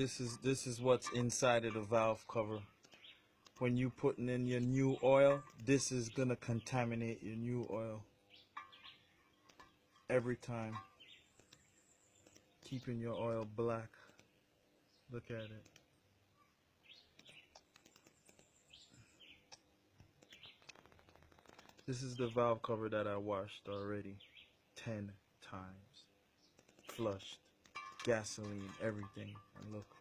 this is what's inside of the valve cover. When you putting in your new oil, this is gonna contaminate your new oil every time, keeping your oil black. Look at it. This is the valve cover that I washed already 10 times, flushed, gasoline, everything, and look.